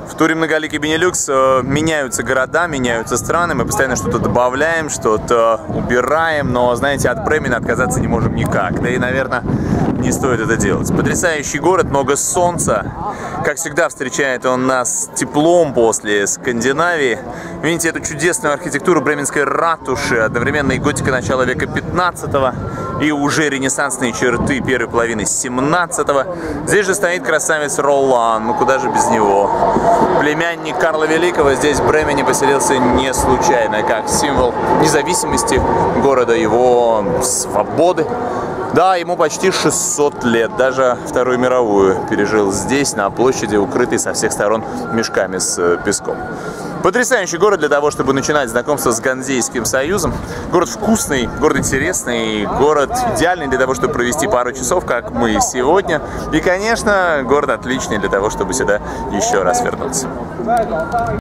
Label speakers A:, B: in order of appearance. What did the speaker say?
A: В туре «Многоликий Бенилюкс» меняются города, меняются страны, мы постоянно что-то добавляем, что-то убираем, но, знаете, от Бремена отказаться не можем никак, да и, наверное, не стоит это делать. Потрясающий город, много солнца, как всегда встречает он нас теплом после Скандинавии. Видите эту чудесную архитектуру бременской ратуши, одновременно и готика начала века 15-го, и уже ренессансные черты первой половины 17-го. Здесь же стоит красавец Ролан, ну куда же без него. Племянник Карла Великого здесь в Бремене поселился не случайно, как символ независимости города, его свободы. Да, ему почти 600 лет, даже Вторую мировую пережил здесь, на площади, укрытой со всех сторон мешками с песком. Потрясающий город для того, чтобы начинать знакомство с Ганзейским союзом. Город вкусный, город интересный, город идеальный для того, чтобы провести пару часов, как мы сегодня. И, конечно, город отличный для того, чтобы сюда еще раз вернуться.